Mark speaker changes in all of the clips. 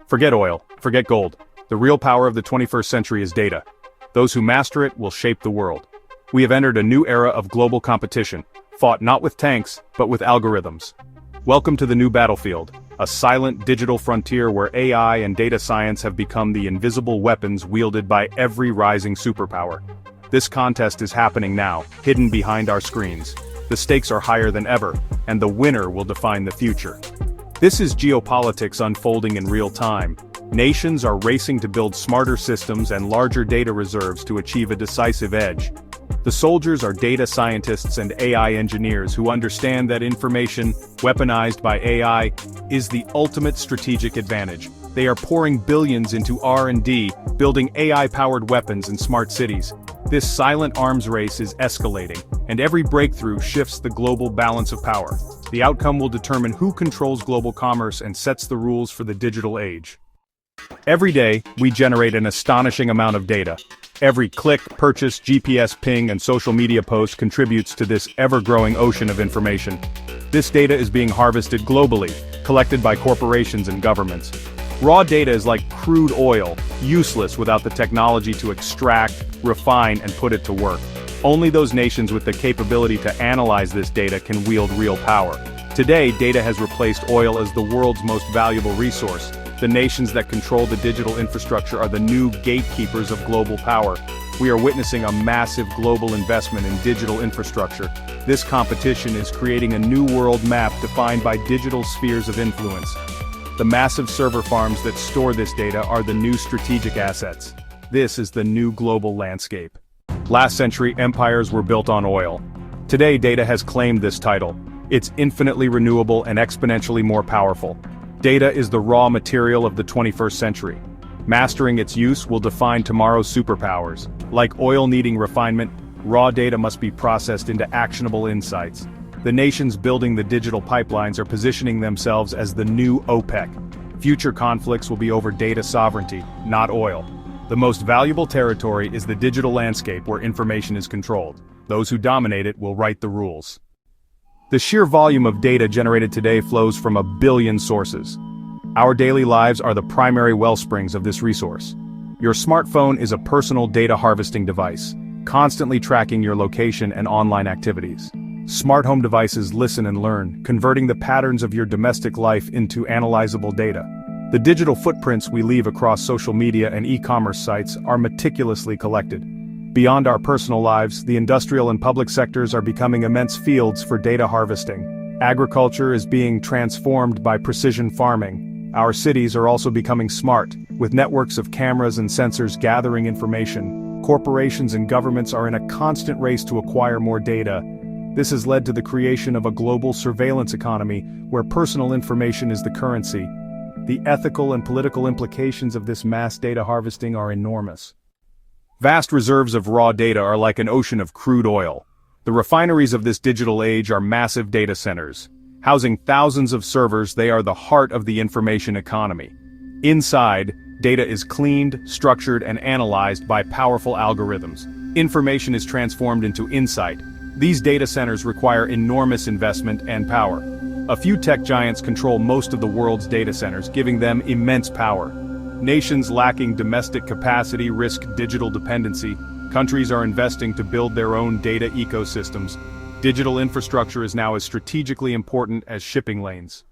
Speaker 1: Forget oil, forget gold. The real power of the 21st century is data. Those who master it will shape the world. We have entered a new era of global competition, fought not with tanks, but with algorithms. Welcome to the new battlefield, a silent digital frontier where AI and data science have become the invisible weapons wielded by every rising superpower. This contest is happening now, hidden behind our screens. The stakes are higher than ever, and the winner will define the future. This is geopolitics unfolding in real time. Nations are racing to build smarter systems and larger data reserves to achieve a decisive edge. The soldiers are data scientists and AI engineers who understand that information, weaponized by AI, is the ultimate strategic advantage. They are pouring billions into R&D, building AI-powered weapons in smart cities. This silent arms race is escalating, and every breakthrough shifts the global balance of power. The outcome will determine who controls global commerce and sets the rules for the digital age. Every day, we generate an astonishing amount of data. Every click, purchase, GPS ping, and social media post contributes to this ever-growing ocean of information. This data is being harvested globally, collected by corporations and governments. Raw data is like crude oil, useless without the technology to extract, refine, and put it to work. Only those nations with the capability to analyze this data can wield real power. Today, data has replaced oil as the world's most valuable resource. The nations that control the digital infrastructure are the new gatekeepers of global power. We are witnessing a massive global investment in digital infrastructure. This competition is creating a new world map defined by digital spheres of influence. The massive server farms that store this data are the new strategic assets. This is the new global landscape. Last century, empires were built on oil. Today, data has claimed this title. It's infinitely renewable and exponentially more powerful. Data is the raw material of the 21st century. Mastering its use will define tomorrow's superpowers. Like oil needing refinement, raw data must be processed into actionable insights. The nations building the digital pipelines are positioning themselves as the new OPEC. Future conflicts will be over data sovereignty, not oil. The most valuable territory is the digital landscape where information is controlled. Those who dominate it will write the rules. The sheer volume of data generated today flows from 1 billion sources. Our daily lives are the primary wellsprings of this resource. Your smartphone is a personal data harvesting device, constantly tracking your location and online activities. Smart home devices listen and learn, converting the patterns of your domestic life into analyzable data. The digital footprints we leave across social media and e-commerce sites are meticulously collected. Beyond our personal lives, the industrial and public sectors are becoming immense fields for data harvesting. Agriculture is being transformed by precision farming. Our cities are also becoming smart, with networks of cameras and sensors gathering information. Corporations and governments are in a constant race to acquire more data. This has led to the creation of a global surveillance economy where personal information is the currency. The ethical and political implications of this mass data harvesting are enormous. Vast reserves of raw data are like an ocean of crude oil. The refineries of this digital age are massive data centers. Housing thousands of servers, they are the heart of the information economy. Inside, data is cleaned, structured, and analyzed by powerful algorithms. Information is transformed into insight. These data centers require enormous investment and power. A few tech giants control most of the world's data centers, giving them immense power. Nations lacking domestic capacity risk digital dependency. Countries are investing to build their own data ecosystems. Digital infrastructure is now as strategically important as shipping lanes.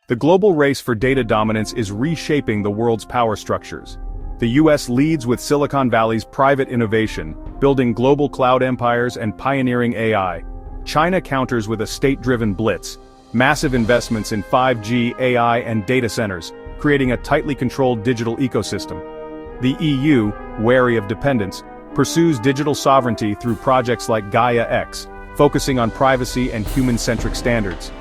Speaker 1: The global race for data dominance is reshaping the world's power structures. The US leads with Silicon Valley's private innovation, building global cloud empires and pioneering AI. China counters with a state-driven blitz, massive investments in 5G, AI, and data centers, creating a tightly controlled digital ecosystem. The EU, wary of dependence, pursues digital sovereignty through projects like Gaia X, focusing on privacy and human-centric standards.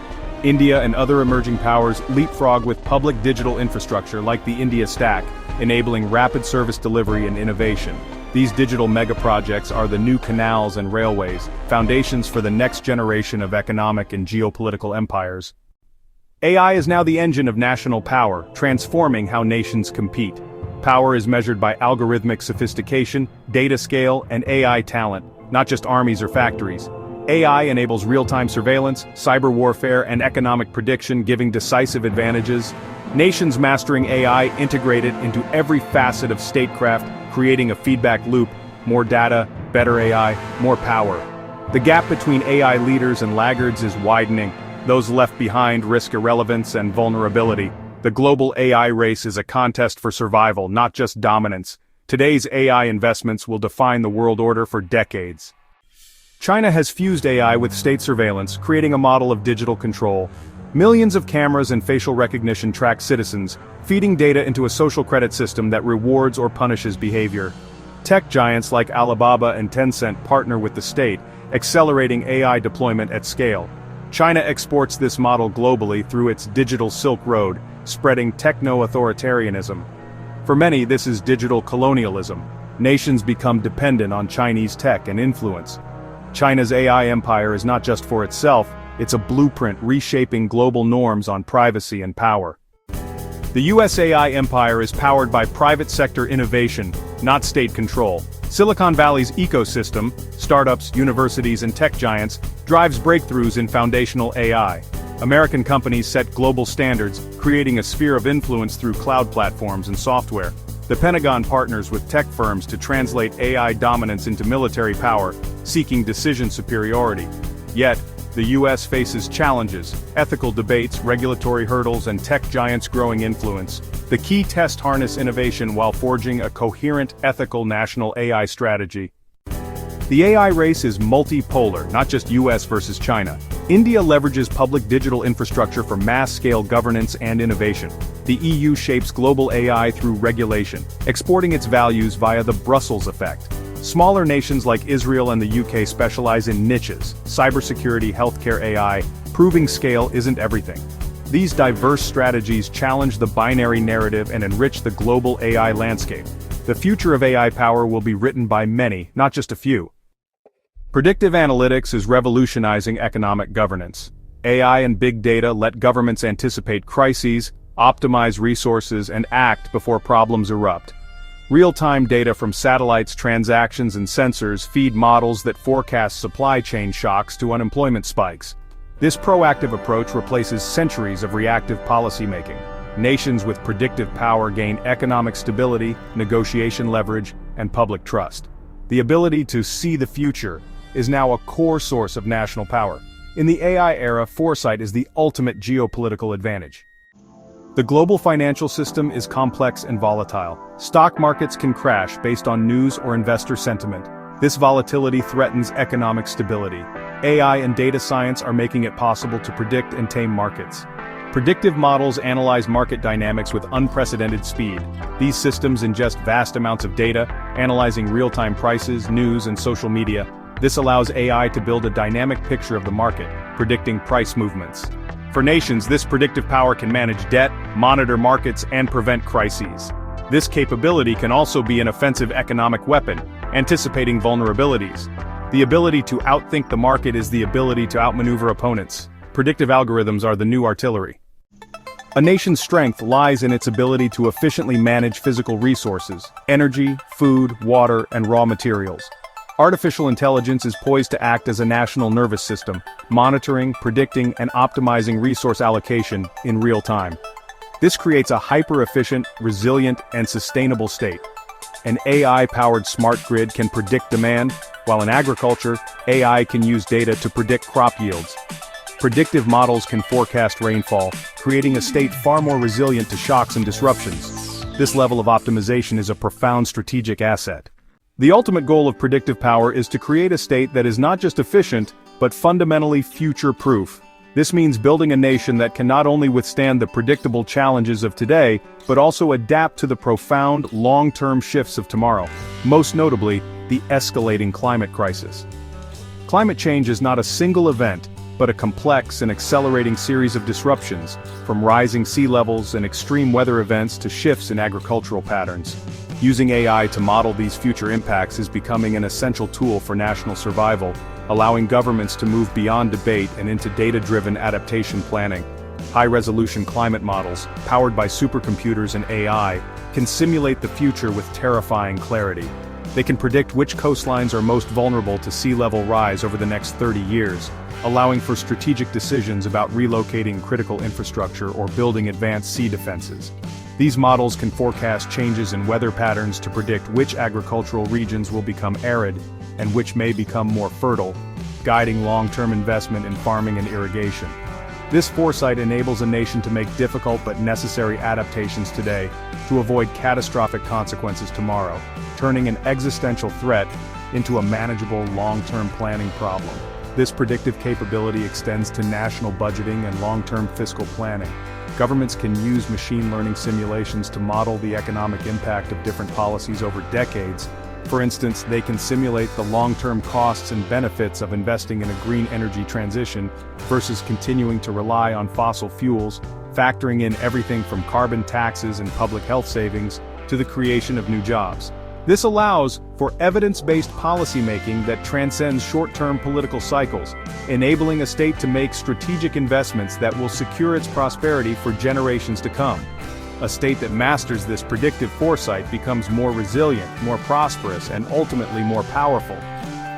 Speaker 1: India and other emerging powers leapfrog with public digital infrastructure like the India Stack, enabling rapid service delivery and innovation. These digital megaprojects are the new canals and railways, foundations for the next generation of economic and geopolitical empires. AI is now the engine of national power, transforming how nations compete. Power is measured by algorithmic sophistication, data scale, and AI talent, not just armies or factories. AI enables real-time surveillance, cyber warfare, and economic prediction, giving decisive advantages. Nations mastering AI integrate it into every facet of statecraft, creating a feedback loop: more data, better AI, more power. The gap between AI leaders and laggards is widening. Those left behind risk irrelevance and vulnerability. The global AI race is a contest for survival, not just dominance. Today's AI investments will define the world order for decades. China has fused AI with state surveillance, creating a model of digital control. Millions of cameras and facial recognition track citizens, feeding data into a social credit system that rewards or punishes behavior. Tech giants like Alibaba and Tencent partner with the state, accelerating AI deployment at scale. China exports this model globally through its digital Silk Road, spreading techno-authoritarianism. For many, this is digital colonialism. Nations become dependent on Chinese tech and influence. China's AI empire is not just for itself, it's a blueprint reshaping global norms on privacy and power. The US AI empire is powered by private sector innovation, not state control. Silicon Valley's ecosystem, startups, universities, and tech giants, drives breakthroughs in foundational AI. American companies set global standards, creating a sphere of influence through cloud platforms and software. The Pentagon partners with tech firms to translate AI dominance into military power, seeking decision superiority. Yet, the US faces challenges: ethical debates, regulatory hurdles, and tech giants' growing influence. The key test: harness innovation while forging a coherent, ethical national AI strategy. The AI race is multipolar, not just US versus China. India leverages public digital infrastructure for mass-scale governance and innovation. The EU shapes global AI through regulation, exporting its values via the Brussels effect. Smaller nations like Israel and the UK specialize in niches: cybersecurity, healthcare, AI, proving scale isn't everything. These diverse strategies challenge the binary narrative and enrich the global AI landscape. The future of AI power will be written by many, not just a few. Predictive analytics is revolutionizing economic governance. AI and big data let governments anticipate crises, optimize resources, and act before problems erupt. Real-time data from satellites, transactions, and sensors feed models that forecast supply chain shocks to unemployment spikes. This proactive approach replaces centuries of reactive policymaking. Nations with predictive power gain economic stability, negotiation leverage, and public trust. The ability to see the future is now a core source of national power. In the AI era, foresight is the ultimate geopolitical advantage. The global financial system is complex and volatile. Stock markets can crash based on news or investor sentiment. This volatility threatens economic stability. AI and data science are making it possible to predict and tame markets. Predictive models analyze market dynamics with unprecedented speed. These systems ingest vast amounts of data, analyzing real-time prices, news, and social media. This allows AI to build a dynamic picture of the market, predicting price movements. For nations, this predictive power can manage debt, monitor markets, and prevent crises. This capability can also be an offensive economic weapon, anticipating vulnerabilities. The ability to outthink the market is the ability to outmaneuver opponents. Predictive algorithms are the new artillery. A nation's strength lies in its ability to efficiently manage physical resources: energy, food, water, and raw materials. Artificial intelligence is poised to act as a national nervous system, monitoring, predicting, and optimizing resource allocation in real time. This creates a hyper-efficient, resilient, and sustainable state. An AI-powered smart grid can predict demand, while in agriculture, AI can use data to predict crop yields. Predictive models can forecast rainfall, creating a state far more resilient to shocks and disruptions. This level of optimization is a profound strategic asset. The ultimate goal of predictive power is to create a state that is not just efficient, but fundamentally future-proof. This means building a nation that can not only withstand the predictable challenges of today, but also adapt to the profound, long-term shifts of tomorrow. Most notably, the escalating climate crisis. Climate change is not a single event, but a complex and accelerating series of disruptions, from rising sea levels and extreme weather events to shifts in agricultural patterns. Using AI to model these future impacts is becoming an essential tool for national survival, allowing governments to move beyond debate and into data-driven adaptation planning. High-resolution climate models, powered by supercomputers and AI, can simulate the future with terrifying clarity. They can predict which coastlines are most vulnerable to sea level rise over the next 30 years, allowing for strategic decisions about relocating critical infrastructure or building advanced sea defenses. These models can forecast changes in weather patterns to predict which agricultural regions will become arid and which may become more fertile, guiding long-term investment in farming and irrigation. This foresight enables a nation to make difficult but necessary adaptations today to avoid catastrophic consequences tomorrow, turning an existential threat into a manageable long-term planning problem. This predictive capability extends to national budgeting and long-term fiscal planning. Governments can use machine learning simulations to model the economic impact of different policies over decades. For instance, they can simulate the long-term costs and benefits of investing in a green energy transition versus continuing to rely on fossil fuels, factoring in everything from carbon taxes and public health savings to the creation of new jobs. This allows for evidence-based policymaking that transcends short-term political cycles, enabling a state to make strategic investments that will secure its prosperity for generations to come. A state that masters this predictive foresight becomes more resilient, more prosperous, and ultimately more powerful.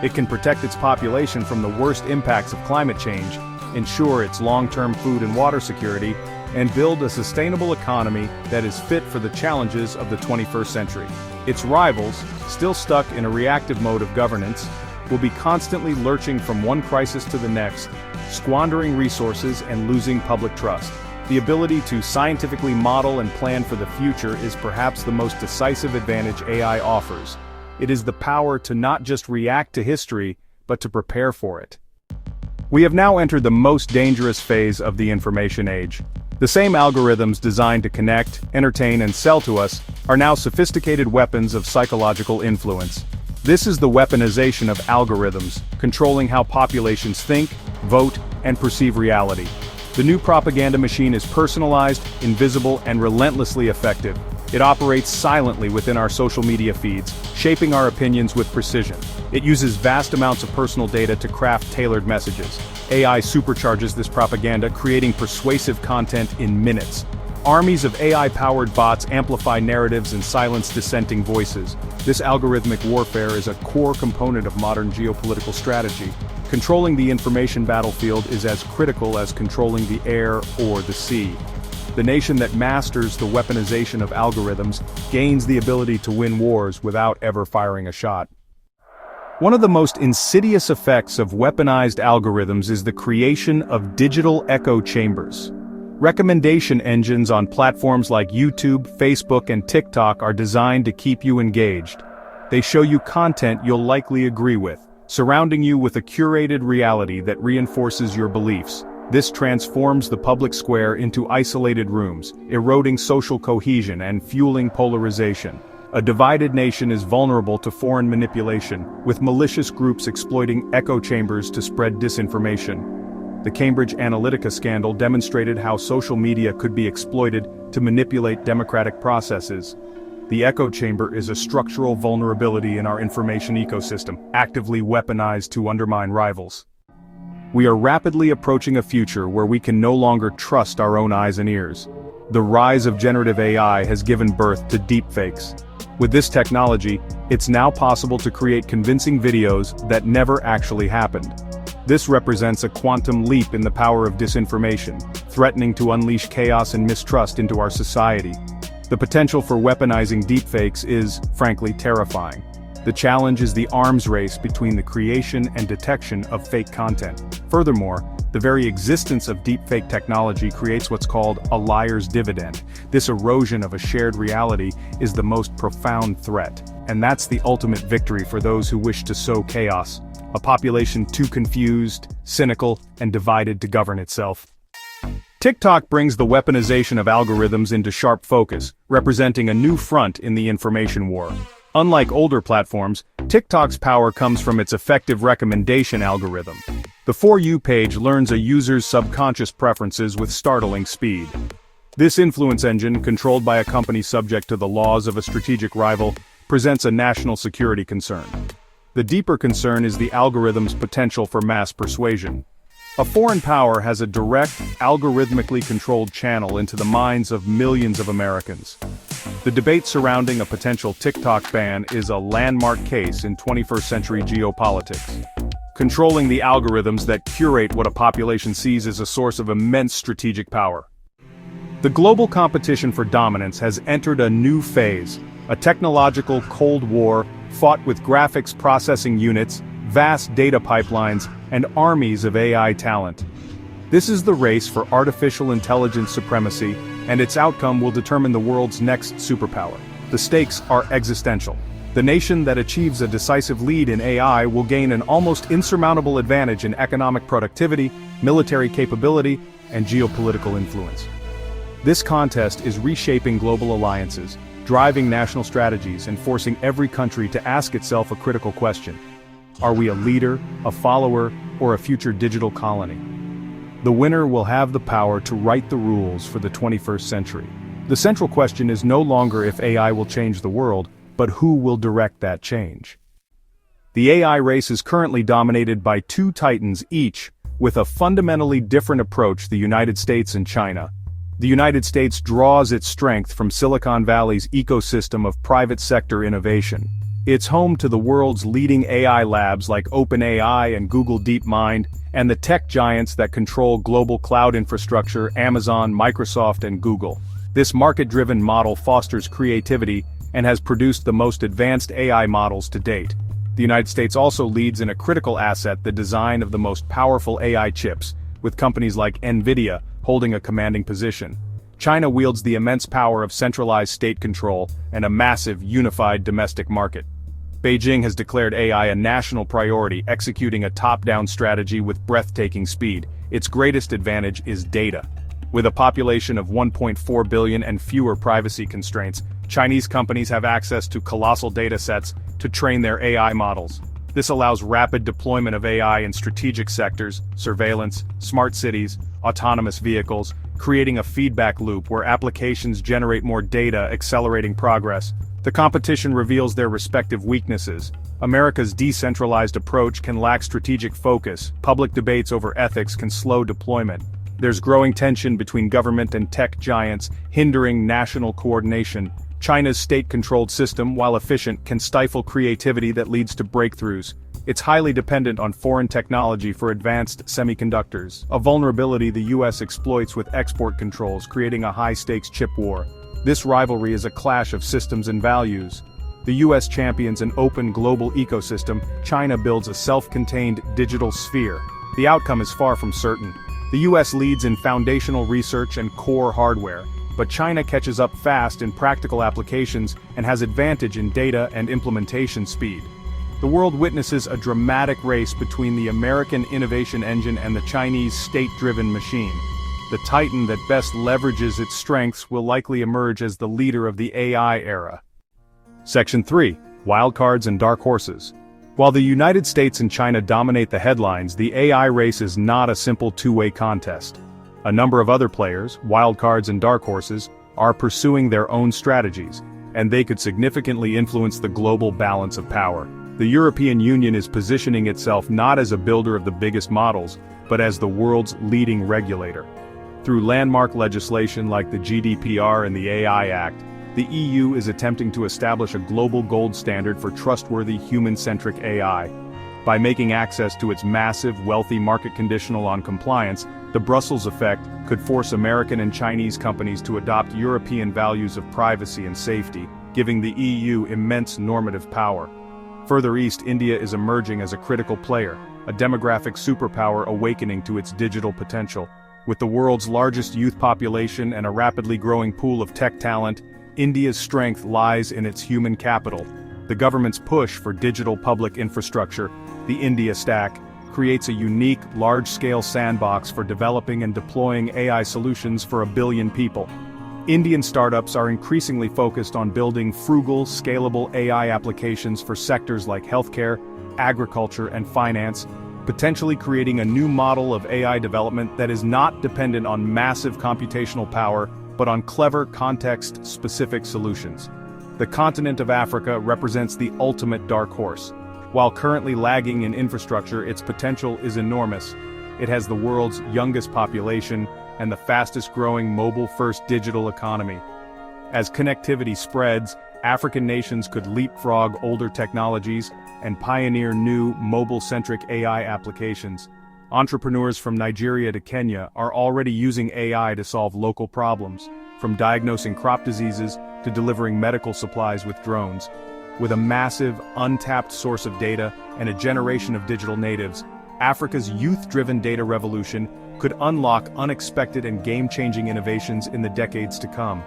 Speaker 1: It can protect its population from the worst impacts of climate change, ensure its long-term food and water security, and build a sustainable economy that is fit for the challenges of the 21st century. Its rivals, still stuck in a reactive mode of governance, will be constantly lurching from one crisis to the next, squandering resources and losing public trust. The ability to scientifically model and plan for the future is perhaps the most decisive advantage AI offers. It is the power to not just react to history, but to prepare for it. We have now entered the most dangerous phase of the information age. The same algorithms designed to connect, entertain, and sell to us are now sophisticated weapons of psychological influence. This is the weaponization of algorithms, controlling how populations think, vote, and perceive reality. The new propaganda machine is personalized, invisible, and relentlessly effective. It operates silently within our social media feeds, shaping our opinions with precision. It uses vast amounts of personal data to craft tailored messages. AI supercharges this propaganda, creating persuasive content in minutes. Armies of AI-powered bots amplify narratives and silence dissenting voices. This algorithmic warfare is a core component of modern geopolitical strategy. Controlling the information battlefield is as critical as controlling the air or the sea. The nation that masters the weaponization of algorithms gains the ability to win wars without ever firing a shot. One of the most insidious effects of weaponized algorithms is the creation of digital echo chambers. Recommendation engines on platforms like YouTube, Facebook, and TikTok are designed to keep you engaged. They show you content you'll likely agree with, surrounding you with a curated reality that reinforces your beliefs. This transforms the public square into isolated rooms, eroding social cohesion and fueling polarization. A divided nation is vulnerable to foreign manipulation, with malicious groups exploiting echo chambers to spread disinformation. The Cambridge Analytica scandal demonstrated how social media could be exploited to manipulate democratic processes. The echo chamber is a structural vulnerability in our information ecosystem, actively weaponized to undermine rivals. We are rapidly approaching a future where we can no longer trust our own eyes and ears. The rise of generative AI has given birth to deepfakes. With this technology, it's now possible to create convincing videos that never actually happened. This represents a quantum leap in the power of disinformation, threatening to unleash chaos and mistrust into our society. The potential for weaponizing deepfakes is, frankly, terrifying. The challenge is the arms race between the creation and detection of fake content. Furthermore, the very existence of deepfake technology creates what's called a liar's dividend. This erosion of a shared reality is the most profound threat, and that's the ultimate victory for those who wish to sow chaos, a population too confused, cynical, and divided to govern itself. TikTok brings the weaponization of algorithms into sharp focus, representing a new front in the information war. Unlike older platforms, TikTok's power comes from its effective recommendation algorithm. The For You page learns a user's subconscious preferences with startling speed. This influence engine, controlled by a company subject to the laws of a strategic rival, presents a national security concern. The deeper concern is the algorithm's potential for mass persuasion. A foreign power has a direct, algorithmically controlled channel into the minds of millions of Americans. The debate surrounding a potential TikTok ban is a landmark case in 21st century geopolitics. Controlling the algorithms that curate what a population sees as a source of immense strategic power. The global competition for dominance has entered a new phase, a technological Cold War fought with graphics processing units, vast data pipelines, and armies of AI talent. This is the race for artificial intelligence supremacy, and its outcome will determine the world's next superpower. The stakes are existential. The nation that achieves a decisive lead in AI will gain an almost insurmountable advantage in economic productivity, military capability, and geopolitical influence. This contest is reshaping global alliances, driving national strategies, and forcing every country to ask itself a critical question. Are we a leader, a follower, or a future digital colony? The winner will have the power to write the rules for the 21st century. The central question is no longer if AI will change the world, but who will direct that change. The AI race is currently dominated by two titans each, with a fundamentally different approach: the United States and China. The United States draws its strength from Silicon Valley's ecosystem of private sector innovation. It's home to the world's leading AI labs like OpenAI and Google DeepMind, and the tech giants that control global cloud infrastructure: Amazon, Microsoft, and Google. This market-driven model fosters creativity and has produced the most advanced AI models to date. The United States also leads in a critical asset: the design of the most powerful AI chips, with companies like NVIDIA holding a commanding position. China wields the immense power of centralized state control and a massive, unified domestic market. Beijing has declared AI a national priority, executing a top-down strategy with breathtaking speed. Its greatest advantage is data. With a population of 1.4 billion and fewer privacy constraints, Chinese companies have access to colossal data sets to train their AI models. This allows rapid deployment of AI in strategic sectors: surveillance, smart cities, autonomous vehicles, creating a feedback loop where applications generate more data, accelerating progress. The competition reveals their respective weaknesses. America's decentralized approach can lack strategic focus. Public debates over ethics can slow deployment. There's growing tension between government and tech giants, hindering national coordination. China's state-controlled system, while efficient, can stifle creativity that leads to breakthroughs. It's highly dependent on foreign technology for advanced semiconductors, a vulnerability the US exploits with export controls, creating a high-stakes chip war. This rivalry is a clash of systems and values. The US champions an open global ecosystem. China builds a self-contained digital sphere. The outcome is far from certain. The US leads in foundational research and core hardware, but China catches up fast in practical applications and has advantage in data and implementation speed. The world witnesses a dramatic race between the American innovation engine and the Chinese state-driven machine. The titan that best leverages its strengths will likely emerge as the leader of the AI era. Section 3. Wildcards and Dark Horses. While the United States and China dominate the headlines, the AI race is not a simple two-way contest. A number of other players, wildcards and dark horses, are pursuing their own strategies, and they could significantly influence the global balance of power. The European Union is positioning itself not as a builder of the biggest models, but as the world's leading regulator. Through landmark legislation like the GDPR and the AI Act, the EU is attempting to establish a global gold standard for trustworthy human-centric AI. By making access to its massive, wealthy market conditional on compliance, the Brussels effect could force American and Chinese companies to adopt European values of privacy and safety, giving the EU immense normative power. Further east, India is emerging as a critical player, a demographic superpower awakening to its digital potential. With the world's largest youth population and a rapidly growing pool of tech talent, India's strength lies in its human capital. The government's push for digital public infrastructure, the India Stack, creates a unique, large-scale sandbox for developing and deploying AI solutions for 1 billion people. Indian startups are increasingly focused on building frugal, scalable AI applications for sectors like healthcare, agriculture, and finance, potentially creating a new model of AI development that is not dependent on massive computational power, but on clever, context-specific solutions. The continent of Africa represents the ultimate dark horse. While currently lagging in infrastructure, its potential is enormous. It has the world's youngest population and the fastest-growing mobile-first digital economy. As connectivity spreads, African nations could leapfrog older technologies and pioneer new, mobile-centric AI applications. Entrepreneurs from Nigeria to Kenya are already using AI to solve local problems, from diagnosing crop diseases to delivering medical supplies with drones. With a massive, untapped source of data and a generation of digital natives, Africa's youth-driven data revolution could unlock unexpected and game-changing innovations in the decades to come.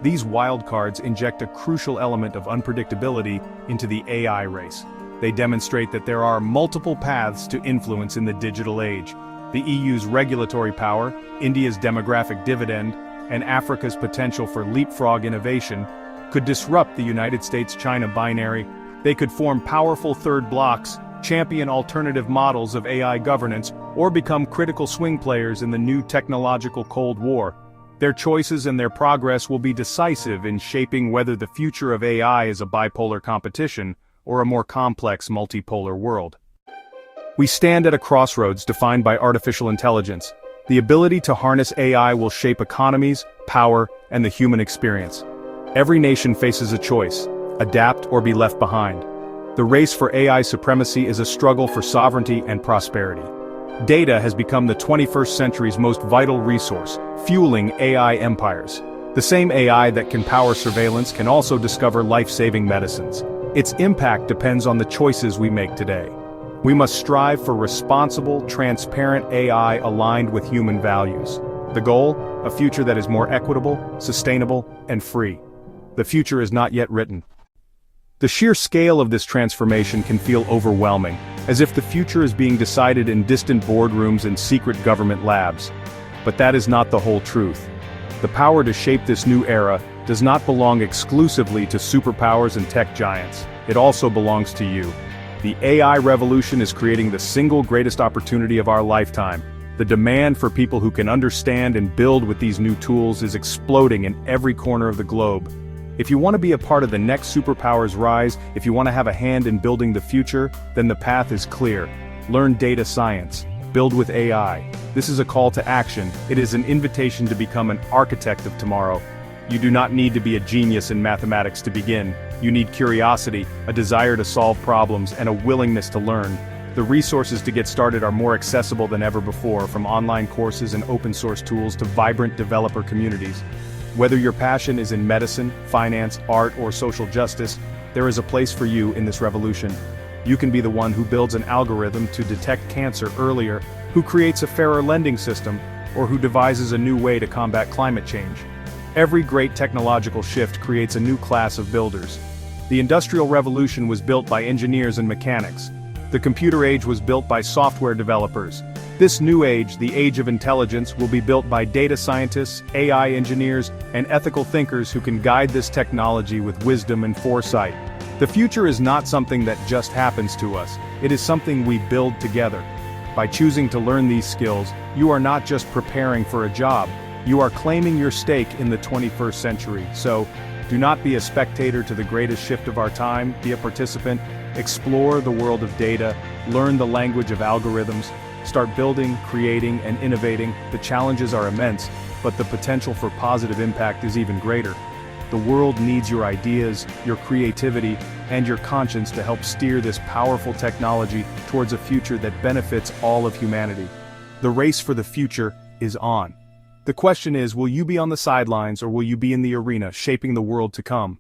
Speaker 1: These wildcards inject a crucial element of unpredictability into the AI race. They demonstrate that there are multiple paths to influence in the digital age. The EU's regulatory power, India's demographic dividend, and Africa's potential for leapfrog innovation could disrupt the United States-China binary. They could form powerful third blocks, champion alternative models of AI governance, or become critical swing players in the new technological Cold War. Their choices and their progress will be decisive in shaping whether the future of AI is a bipolar competition or a more complex multipolar world. We stand at a crossroads defined by artificial intelligence. The ability to harness AI will shape economies, power, and the human experience. Every nation faces a choice: adapt or be left behind. The race for AI supremacy is a struggle for sovereignty and prosperity. Data has become the 21st century's most vital resource, fueling AI empires. The same AI that can power surveillance can also discover life-saving medicines. Its impact depends on the choices we make today. We must strive for responsible, transparent AI aligned with human values. The goal? A future that is more equitable, sustainable, and free. The future is not yet written. The sheer scale of this transformation can feel overwhelming, as if the future is being decided in distant boardrooms and secret government labs. But that is not the whole truth. The power to shape this new era does not belong exclusively to superpowers and tech giants. It also belongs to you. The AI revolution is creating the single greatest opportunity of our lifetime. The demand for people who can understand and build with these new tools is exploding in every corner of the globe. If you want to be a part of the next superpower's rise, if you want to have a hand in building the future, then the path is clear. Learn data science. Build with AI. This is a call to action. It is an invitation to become an architect of tomorrow. You do not need to be a genius in mathematics to begin. You need curiosity, a desire to solve problems, and a willingness to learn. The resources to get started are more accessible than ever before, from online courses and open-source tools to vibrant developer communities. Whether your passion is in medicine, finance, art, or social justice, there is a place for you in this revolution. You can be the one who builds an algorithm to detect cancer earlier, who creates a fairer lending system, or who devises a new way to combat climate change. Every great technological shift creates a new class of builders. The Industrial Revolution was built by engineers and mechanics. The computer age was built by software developers. This new age, the age of intelligence, will be built by data scientists, AI engineers, and ethical thinkers who can guide this technology with wisdom and foresight. The future is not something that just happens to us, it is something we build together. By choosing to learn these skills, you are not just preparing for a job, you are claiming your stake in the 21st century. So, do not be a spectator to the greatest shift of our time, be a participant, explore the world of data, learn the language of algorithms, start building, creating, and innovating. The challenges are immense, but the potential for positive impact is even greater. The world needs your ideas, your creativity, and your conscience to help steer this powerful technology towards a future that benefits all of humanity. The race for the future is on. The question is, will you be on the sidelines or will you be in the arena, shaping the world to come?